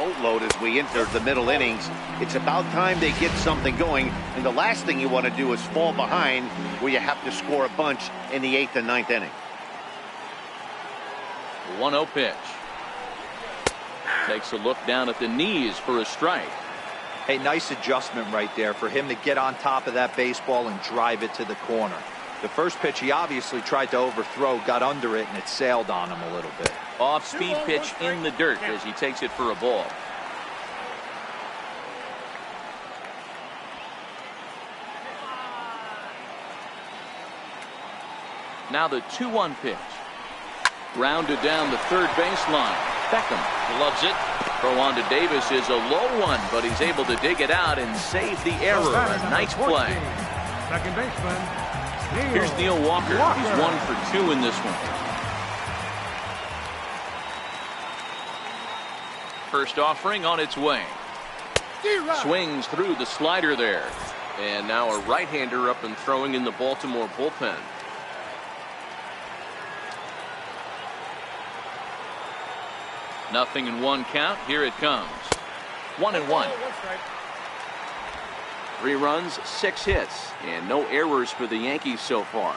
boatload as we enter the middle innings. It's about time they get something going, and the last thing you want to do is fall behind where you have to score a bunch in the 8th and 9th inning. 1-0 pitch. Takes a look down at the knees for a strike. Hey, nice adjustment right there for him to get on top of that baseball and drive it to the corner. The first pitch he obviously tried to overthrow, got under it, and it sailed on him a little bit. Off-speed pitch in the dirt as he takes it for a ball. Now the 2-1 pitch. Grounded down the third baseline. Beckham loves it. Throw on to Davis is a low one, but he's able to dig it out and save the error. A nice play. Second baseman. Here's Neil Walker. He's 1 for 2 in this one. First offering on its way. Swings through the slider there. And now a right-hander up and throwing in the Baltimore bullpen. Nothing in 1 count. Here it comes. 1-1. 3 runs, 6 hits, and no errors for the Yankees so far.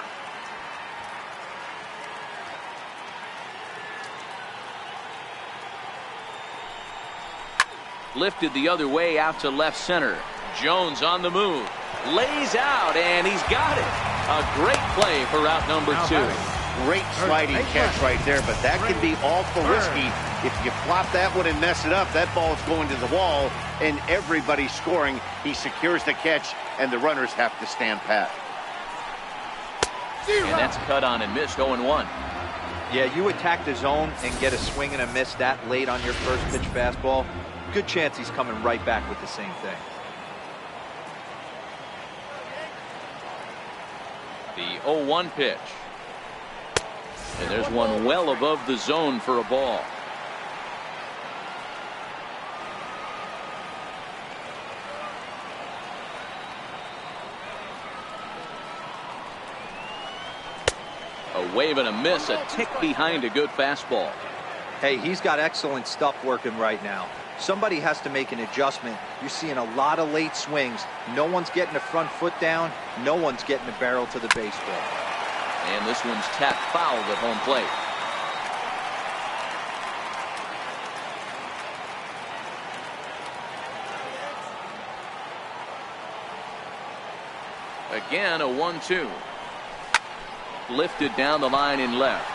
Lifted the other way out to left center. Jones on the move. Lays out, and he's got it. A great play for out number 2. Great sliding catch right there, but that can be awful risky. If you flop that one and mess it up, that ball's going to the wall, and everybody's scoring. He secures the catch, and the runners have to stand pat. And that's cut on and missed. 0-1. Yeah, you attack the zone and get a swing and a miss that late on your first pitch fastball. Good chance he's coming right back with the same thing. The 0-1 pitch. And there's one well above the zone for a ball. A wave and a miss, a tick behind a good fastball. Hey, he's got excellent stuff working right now. Somebody has to make an adjustment. You're seeing a lot of late swings. No one's getting the front foot down. No one's getting the barrel to the baseball. And this one's tapped foul at home plate. Again, a 1-2. Lifted down the line in left.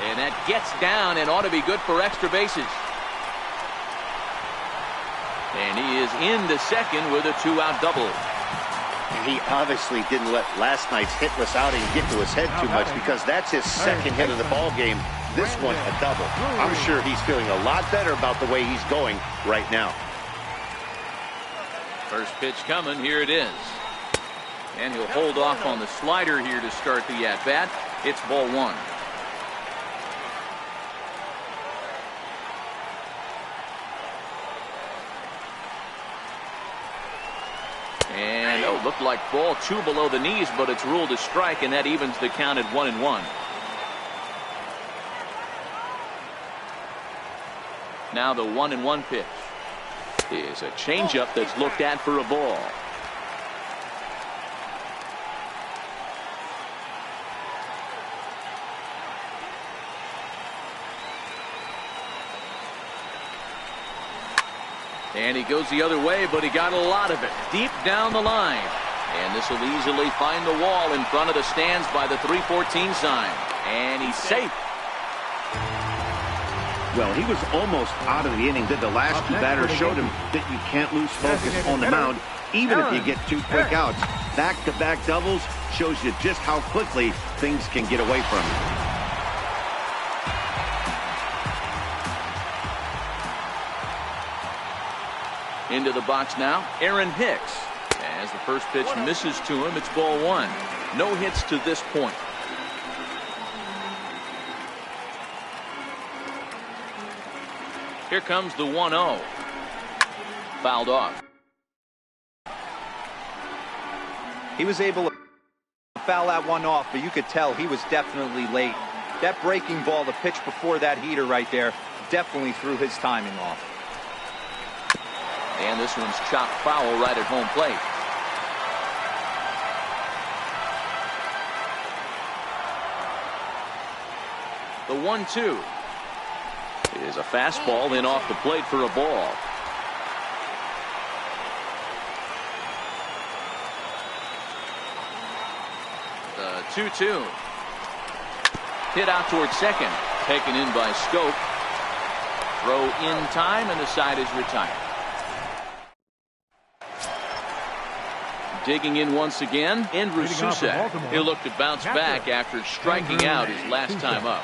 And that gets down and ought to be good for extra bases. And he is into second with a 2-out double. He obviously didn't let last night's hitless outing get to his head too much, because that's his second hit of the ball game. This one a double. I'm sure he's feeling a lot better about the way he's going right now. First pitch coming. Here it is. And he'll hold off on the slider here to start the at-bat. It's ball 1. And looked like ball 2 below the knees, but it's ruled a strike, and that evens the count at 1-1. Now the 1-1 pitch is a changeup that's looked at for a ball. And he goes the other way, but he got a lot of it deep down the line. And this will easily find the wall in front of the stands by the 314 sign. And he's safe. Well, he was almost out of the inning. The last 2 batters showed him that you can't lose focus on the mound, even if you get 2 quick outs. Back-to-back doubles shows you just how quickly things can get away from you. Into the box now, Aaron Hicks. As the first pitch misses to him, it's ball 1. No hits to this point. Here comes the 1-0. Fouled off. He was able to foul that one off, but you could tell he was definitely late. That breaking ball, the pitch before that heater right there, definitely threw his timing off. And this one's chopped foul right at home plate. The 1-2 is a fastball in off the plate for a ball. The 2-2 hit out towards second, taken in by Scope. Throw in time, and the side is retired. Digging in once again, Andrew Susak. He'll look to bounce back after striking out his last time up.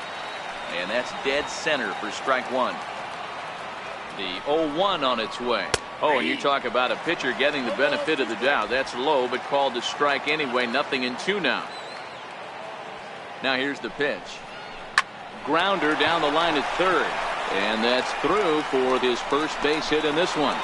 And that's dead center for strike one. The 0-1 on its way. Oh, and you talk about a pitcher getting the benefit of the doubt. That's low, but called to strike anyway. 0-2 now. Now here's the pitch. Grounder down the line at third. And that's through for his first base hit in this one.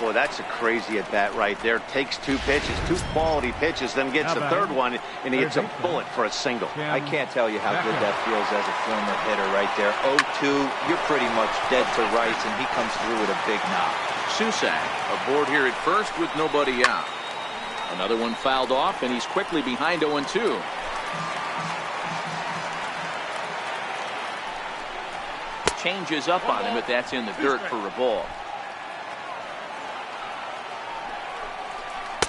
Boy, that's a crazy at bat right there. Takes two pitches, two quality pitches, then gets the third one, and he hits a bullet for a single. I can't tell you how good that feels as a former hitter right there. 0-2, you're pretty much dead to rights, and he comes through with a big knock. Susak aboard here at first with nobody out. Another one fouled off, and he's quickly behind 0-2. Changes up on him, but that's in the dirt for a ball.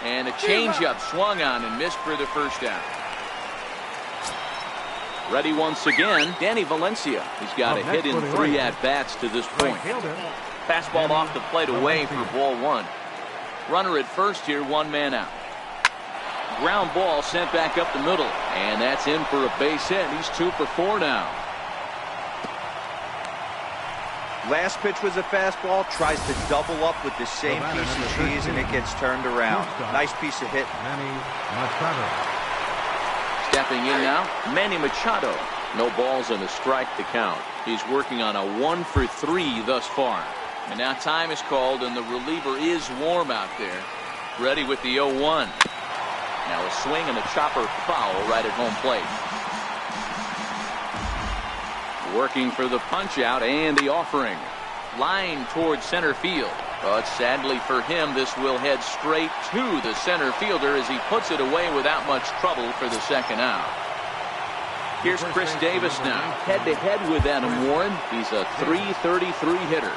And a changeup swung on and missed for the first out. Ready once again, Danny Valencia. He's got a hit in 3 at-bats to this point. Fastball off the plate away for ball one. Runner at first here, 1 man out. Ground ball sent back up the middle. And that's in for a base hit. He's 2 for 4 now. Last pitch was a fastball, tries to double up with the same piece of cheese, and it gets turned around. Nice piece of hit. Stepping in now, Manny Machado. No balls and a strike to count. He's working on a 1 for 3 thus far. And now time is called, and the reliever is warm out there. Ready with the 0-1. Now a swing and a chopper foul right at home plate. Working for the punch out and the offering. Line towards center field. But sadly for him, this will head straight to the center fielder as he puts it away without much trouble for the second out. Here's Chris Davis now, head-to-head with Adam Warren. He's a .333 hitter.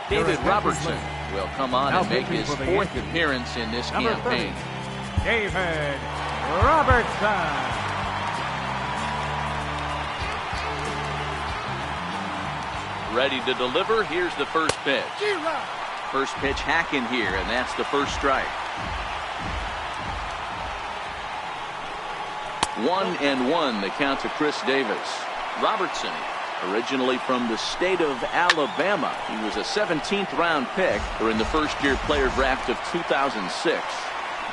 David Robertson will come on and make his 4th appearance in this campaign. David Robertson. Ready to deliver. Here's the first pitch. First pitch hacking here, and that's the first strike. 1-1 the count to Chris Davis. Robertson, originally from the state of Alabama. He was a 17th round pick during the first-year player draft of 2006.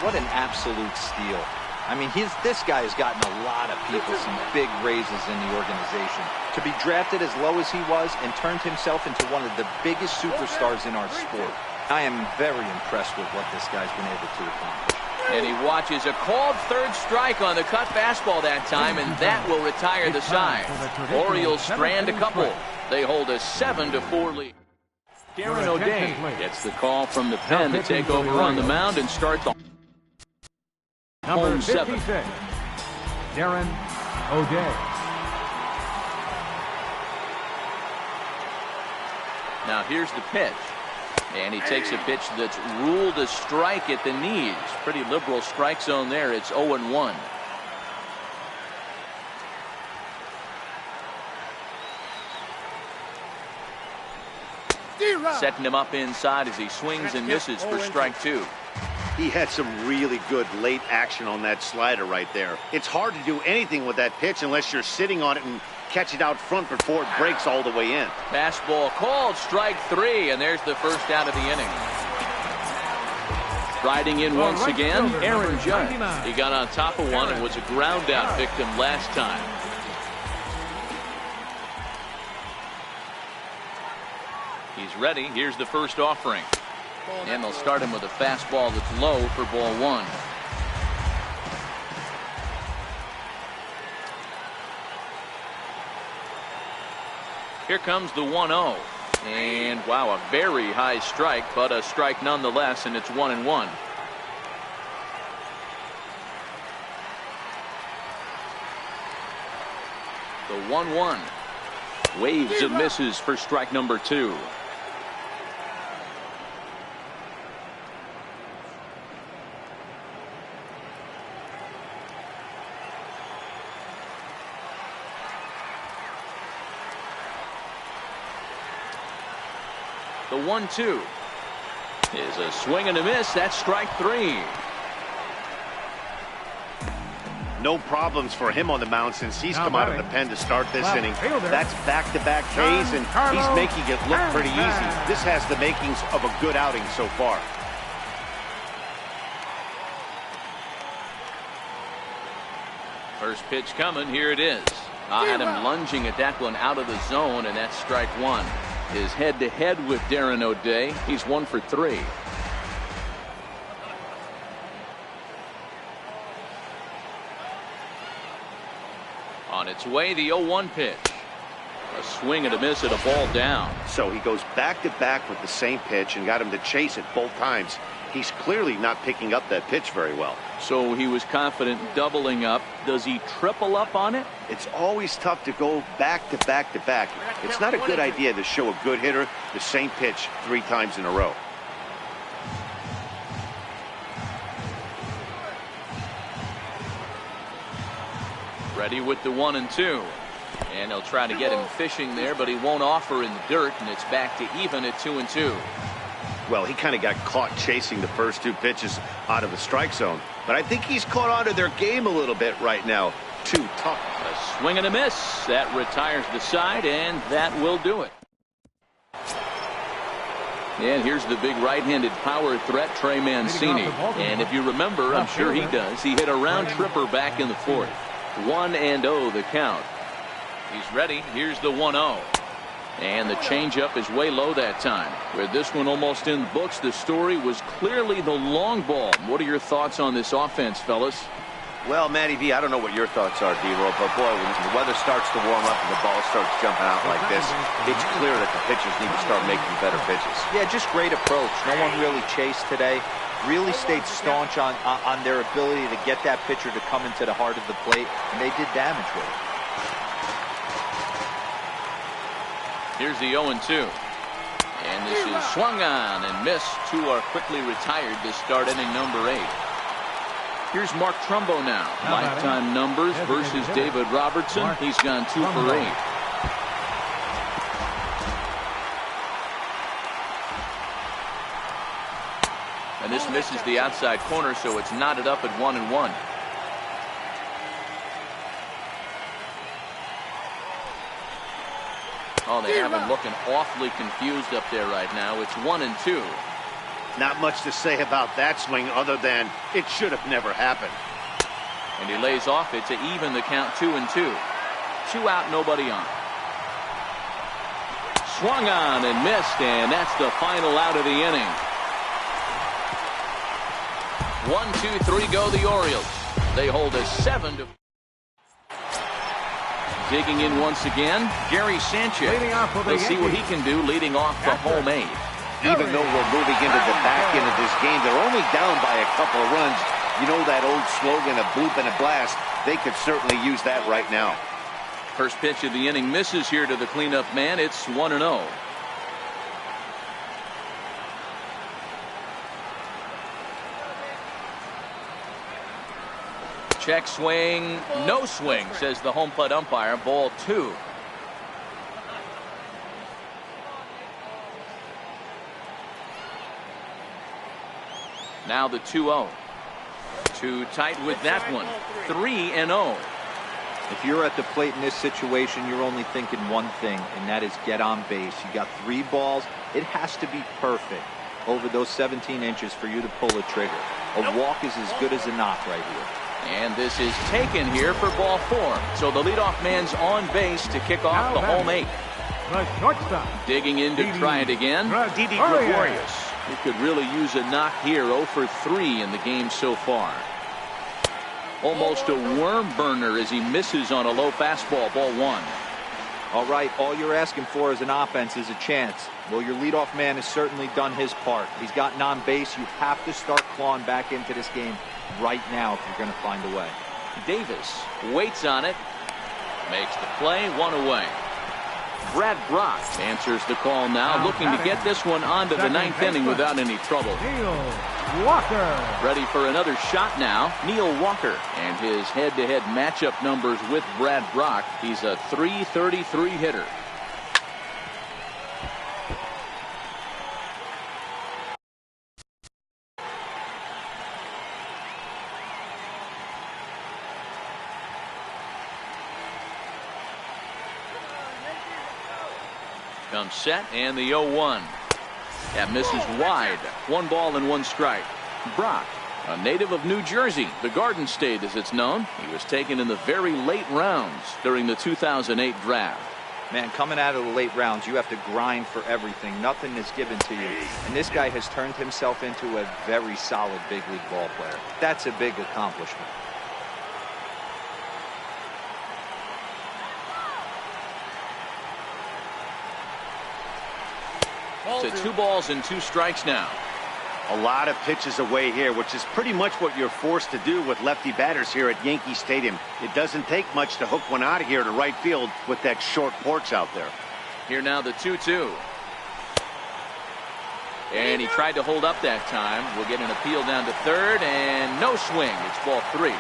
What an absolute steal. I mean, this guy has gotten a lot of people some big raises in the organization. To be drafted as low as he was and turned himself into one of the biggest superstars in our sport. I am very impressed with what this guy's been able to accomplish. And he watches a called third strike on the cut fastball that time, and that will retire the side. Orioles strand a couple. They hold a 7-4 lead. Darren O'Day gets the call from the pen to take over on the mound and start the home 7. Darren O'Day. Now here's the pitch. And he takes a pitch that's ruled a strike at the knees. Pretty liberal strike zone there. It's 0-1. Setting him up inside as he swings and misses for strike 2. He had some really good late action on that slider right there. It's hard to do anything with that pitch unless you're sitting on it and catch it out front before it breaks all the way in. Fastball called, strike 3, and there's the first out of the inning. Riding in once again, Aaron Judge. He got on top of one and was a ground out victim last time. He's ready. Here's the first offering. And they'll start him with a fastball that's low for ball 1. Here comes the 1-0. And wow, a very high strike, but a strike nonetheless, and it's 1-1. The 1-1. Waves and misses for strike number 2. The 1-2 is a swing and a miss. That's strike 3. No problems for him on the mound since he's come out of the pen to start this inning. That's back-to-back Ks, and he's making it look pretty easy. This has the makings of a good outing so far. First pitch coming. Here it is. I had him lunging at that one out of the zone, and that's strike 1. His head-to-head with Darren O'Day. He's 1 for 3. On its way, the 0-1 pitch. A swing and a miss at a ball down. So he goes back-to-back with the same pitch and got him to chase it both times. He's clearly not picking up that pitch very well. So he was confident doubling up. Does he triple up on it? It's always tough to go back-to-back-to-back. It's not a good idea to show a good hitter the same pitch 3 times in a row. Ready with the 1-2. And he'll try to get him fishing there, but he won't offer in the dirt, and it's back to even at 2-2. Well, he kind of got caught chasing the first 2 pitches out of the strike zone. But I think he's caught onto their game a little bit right now. Too tough. A swing and a miss. That retires the side, and that will do it. And here's the big right-handed power threat, Trey Mancini. And if you remember, I'm sure he does, he hit a round tripper back in the 4th. 1-0 the count. He's ready. Here's the 1-0. And the changeup is way low that time. With this one almost in the books, the story was clearly the long ball. What are your thoughts on this offense, fellas? Well, Matty V, I don't know what your thoughts are, D-Roll, but boy, when the weather starts to warm up and the ball starts jumping out like this, it's clear that the pitchers need to start making better pitches. Yeah, just great approach. No one really chased today. Really stayed staunch on their ability to get that pitcher to come into the heart of the plate, and they did damage with it. Here's the 0-2. And this is swung on and missed. 2 are quickly retired to start inning number 8. Here's Mark Trumbo now. Lifetime numbers versus David Robertson. He's gone 2 for 8. And this misses the outside corner, so it's knotted up at 1-1. Oh, they have him looking awfully confused up there right now. It's 1-2. Not much to say about that swing other than it should have never happened. And he lays off it to even the count 2-2. 2 out, nobody on. Swung on and missed, and that's the final out of the inning. 1, 2, 3 go the Orioles. They hold a 7-4. Digging in once again, Gary Sanchez. Let's see what he can do leading off the home 8. Even though we're moving into the back end of this game, they're only down by a couple of runs. You know that old slogan, a bloop and a blast. They could certainly use that right now. First pitch of the inning misses here to the cleanup man. It's 1-0. Check swing, no swing, says the home plate umpire. Ball 2. Now the 2-0. Too tight with that one. 3-0. If you're at the plate in this situation, you're only thinking one thing, and that is get on base. You got 3 balls. It has to be perfect over those 17 inches for you to pull the trigger. A walk is as good as a knock right here. And this is taken here for ball 4. So the leadoff man's on base to kick off the home 8. The shortstop. Digging in to try it again. Didi Gregorius. He could really use a knock here. 0 for 3 in the game so far. Almost a worm burner as he misses on a low fastball. Ball 1. All right, all you're asking for as an offense is a chance. Well, your leadoff man has certainly done his part. He's gotten on base. You have to start clawing back into this game right now if you're going to find a way. Davis waits on it. Makes the play, 1 away. Brad Brock answers the call now, looking to get this one onto the 9th inning without any trouble. Neil Walker. Ready for another shot now, Neil Walker. And his head-to-head matchup numbers with Brad Brock. He's a .333 hitter. Comes set, and the 0-1. That misses wide. 1 ball and 1 strike. Brock, a native of New Jersey, the Garden State as it's known. He was taken in the very late rounds during the 2008 draft. Man, coming out of the late rounds, you have to grind for everything. Nothing is given to you. And this guy has turned himself into a very solid big league ball player. That's a big accomplishment. To 2 balls and 2 strikes now. A lot of pitches away here, which is pretty much what you're forced to do with lefty batters here at Yankee Stadium. It doesn't take much to hook one out of here to right field with that short porch out there. Here now the 2-2. And he tried to hold up that time. We'll get an appeal down to third, and no swing. It's ball 3.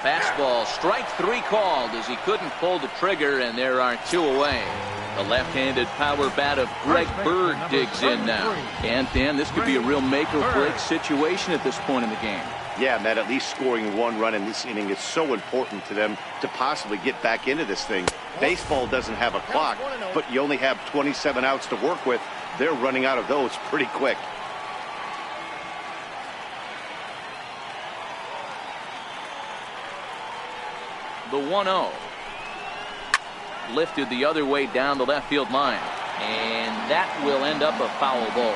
Fastball, strike 3 called as he couldn't pull the trigger, and there are 2 away. The left-handed power bat of Greg Bird digs in now. And Dan, this could be a real make-or-break situation at this point in the game. Yeah, Matt, at least scoring 1 run in this inning is so important to them to possibly get back into this thing. Baseball doesn't have a clock, but you only have 27 outs to work with. They're running out of those pretty quick. The 1-0. Lifted the other way down the left field line. And that will end up a foul ball.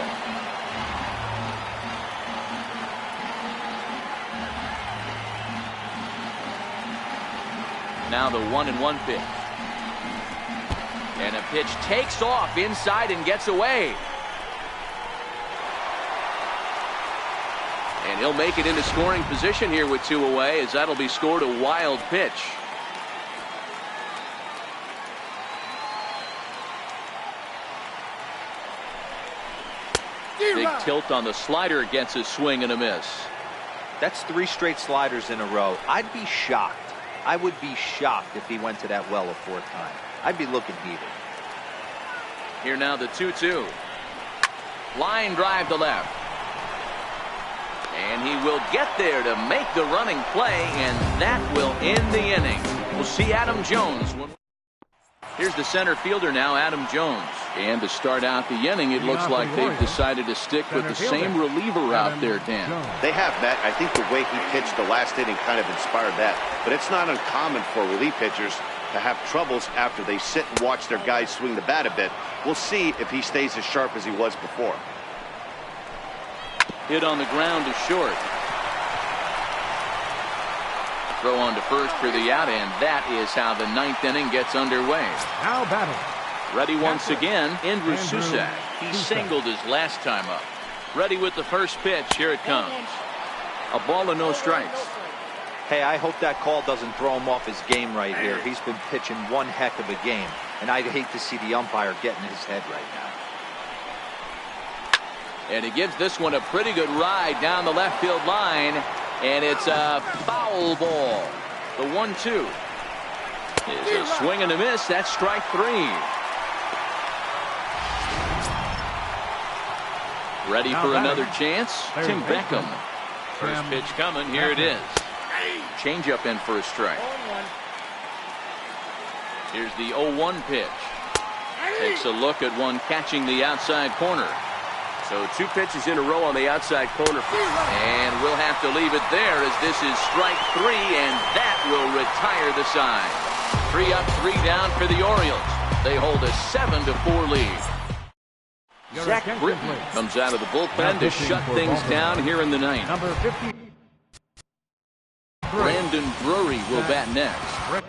Now the 1-1 pitch. And a pitch takes off inside and gets away. And he'll make it into scoring position here with 2 away, as that'll be scored a wild pitch. Big tilt on the slider, gets a swing and a miss. That's 3 straight sliders in a row. I'd be shocked. I would be shocked if he went to that well a 4th time. I'd be looking heated. Here now the 2-2. Line drive to left. And he will get there to make the running play, and that will end the inning. We'll see Adam Jones. Here's the center fielder now, Adam Jones. And to start out the inning, it looks like they've decided to stick with the same reliever out there, Dan. They have, Matt. I think the way he pitched the last inning kind of inspired that. But it's not uncommon for relief pitchers to have troubles after they sit and watch their guys swing the bat a bit. We'll see if he stays as sharp as he was before. Hit on the ground to short. Throw on to first for the out, and that is how the 9th inning gets underway. Now batting. Ready once again, Andrew Susak. He singled his last time up. Ready with the first pitch. Here it comes. A ball and no strikes. Hey, I hope that call doesn't throw him off his game right here. He's been pitching one heck of a game, and I'd hate to see the umpire get in his head right now. And he gives this one a pretty good ride down the left field line, and it's a foul ball. The 1-2 is a swing and a miss. That's strike 3. Ready for another chance? Tim Beckham. First pitch coming. Here it is. Changeup in for a strike. Here's the 0-1 pitch. Takes a look at one catching the outside corner. So 2 pitches in a row on the outside corner. And we'll have to leave it there, as this is strike 3, and that will retire the side. 3 up, 3 down for the Orioles. They hold a 7-4 lead. Zach Britton comes out of the bullpen to shut things down here in the ninth. Number 50. Brandon Drury will bat next.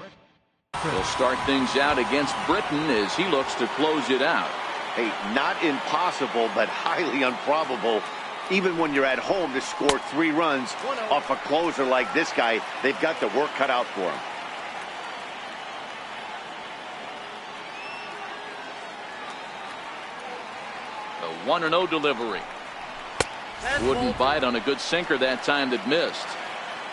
He'll start things out against Britton as he looks to close it out. Hey, not impossible, but highly improbable. Even when you're at home to score 3 runs off a closer like this guy, they've got the work cut out for him. The 1-0 delivery. Wouldn't bite on a good sinker that time that missed.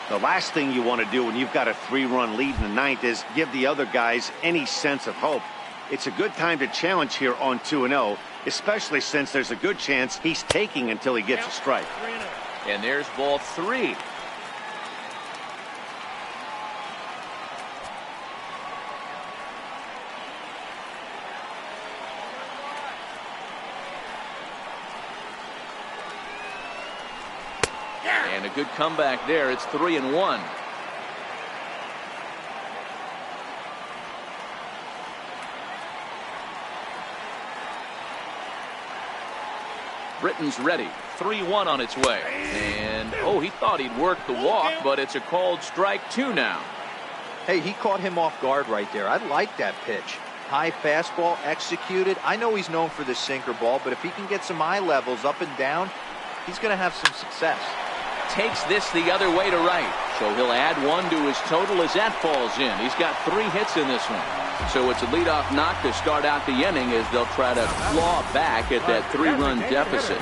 The last thing you want to do when you've got a 3-run lead in the ninth is give the other guys any sense of hope. It's a good time to challenge here on 2-0, especially since there's a good chance he's taking until he gets a strike. And there's ball 3. And a good comeback there. It's 3-1. Britton's ready. 3-1 on its way. And, oh, he thought he'd work the walk, but it's a called strike 2 now. Hey, he caught him off guard right there. I like that pitch. High fastball executed. I know he's known for the sinker ball, but if he can get some eye levels up and down, he's going to have some success. Takes this the other way to right. So he'll add 1 to his total as that falls in. He's got 3 hits in this one. So it's a leadoff knock to start out the inning as they'll try to claw back at that 3-run deficit.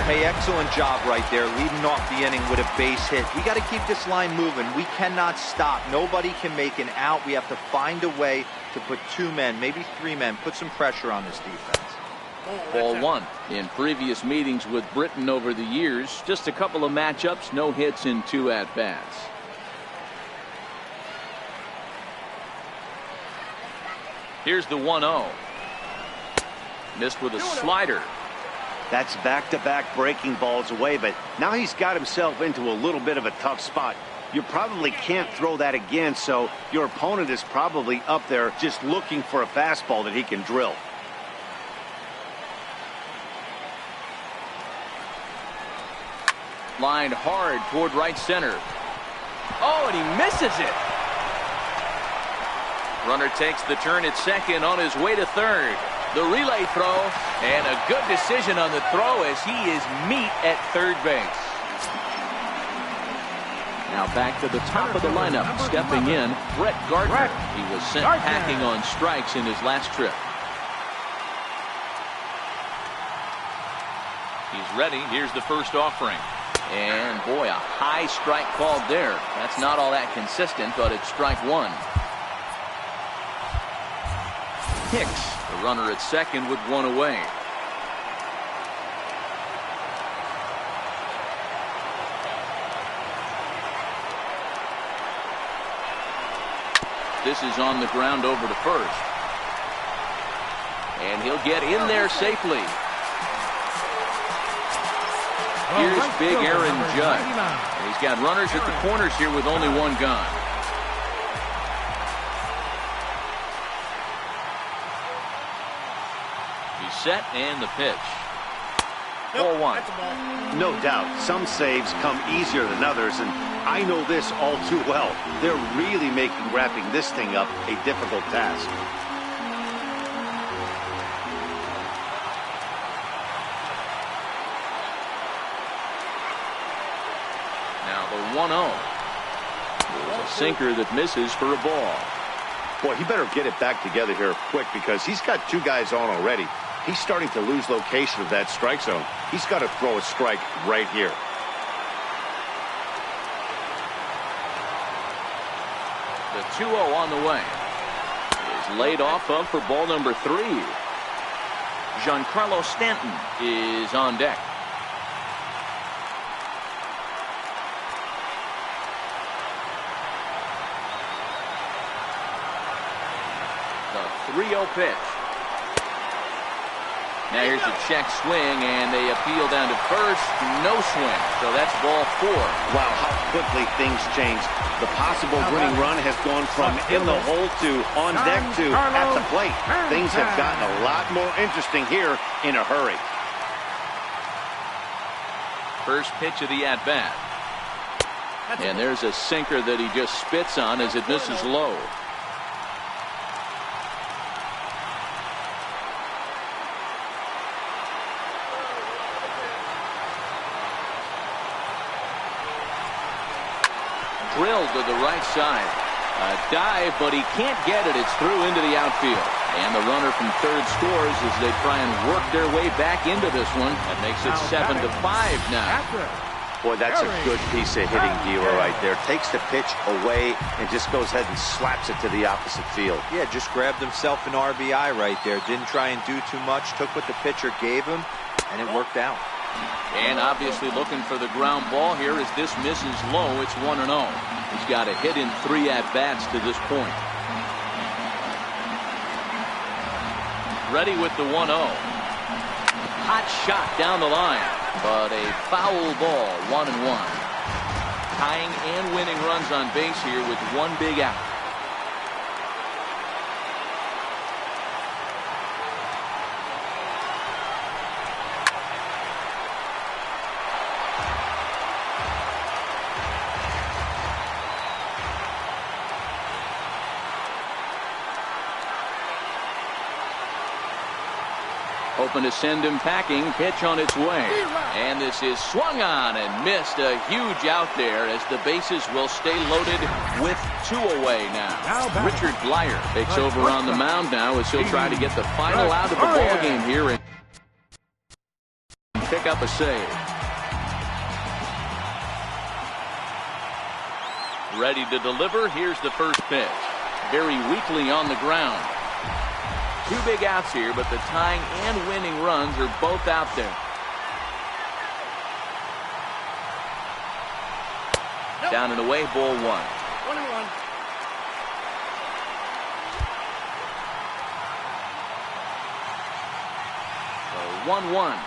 Hey, excellent job right there, leading off the inning with a base hit. We got to keep this line moving. We cannot stop. Nobody can make an out. We have to find a way to put 2 men, maybe 3 men, put some pressure on this defense. Ball 1. In previous meetings with Britton over the years, just a couple of matchups, no hits in 2 at-bats. Here's the 1-0. Missed with a slider. That's back-to-back breaking balls away, but now he's got himself into a little bit of a tough spot. You probably can't throw that again, so your opponent is probably up there just looking for a fastball that he can drill. Lined hard toward right center. Oh, and he misses it. Runner takes the turn at second on his way to third. The relay throw, and a good decision on the throw as he is meat at third base. Now back to the top of the lineup. Stepping in, Brett Gardner. He was sent packing on strikes in his last trip. He's ready. Here's the first offering. And boy, a high strike called there. That's not all that consistent, but it's strike 1. Hicks, the runner at second with 1 away. This is on the ground over to first. And he'll get in there safely. Here's big Aaron Judge. And he's got runners at the corners here with only 1 gone. He's set and the pitch. Ball 1. No doubt, some saves come easier than others, and I know this all too well. They're really making wrapping this thing up a difficult task. Now the 1-0. A sinker that misses for a ball. Boy, he better get it back together here quick because he's got 2 guys on already. He's starting to lose location of that strike zone. He's got to throw a strike right here. The 2-0 on the way. Is laid off of for ball number 3. Giancarlo Stanton is on deck. The 3-0 pitch. Now here's a check swing, and they appeal down to first. No swing, so that's ball 4. Wow, how quickly things change. The possible winning run has gone from in the hole to on deck to at the plate. Things have gotten a lot more interesting here in a hurry. First pitch of the at-bat. And there's a sinker that he just spits on as it misses low. Drilled to the right side. A dive, but he can't get it. It's through into the outfield. And the runner from third scores as they try and work their way back into this one. That makes it 7-5 now. Boy, that's a good piece of hitting, Dealer, right there. Takes the pitch away and just goes ahead and slaps it to the opposite field. Yeah, just grabbed himself an RBI right there. Didn't try and do too much. Took what the pitcher gave him, and it worked out. And obviously looking for the ground ball here as this misses low. It's 1-0. He's got a hit in 3 at-bats to this point. Ready with the 1-0. Hot shot down the line, but a foul ball, 1-1. Tying and winning runs on base here with 1 big out. Hoping to send him packing. Pitch on its way. And this is swung on and missed. A huge out there as the bases will stay loaded with 2 away now. Richard Blyer takes over on the mound now as he'll try to get the final out of the ball game here and pick up a save. Ready to deliver. Here's the first pitch. Very weakly on the ground. 2 big outs here, but the tying and winning runs are both out there. Nope. Down and away, ball 1. 1-1. So 1-1.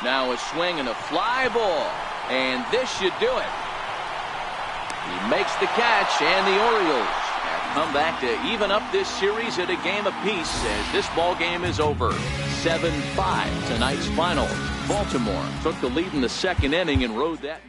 Now a swing and a fly ball, and this should do it. He makes the catch, and the Orioles come back to even up this series at a game apiece as this ball game is over. 7-5 tonight's final. Baltimore took the lead in the 2nd inning and rode that.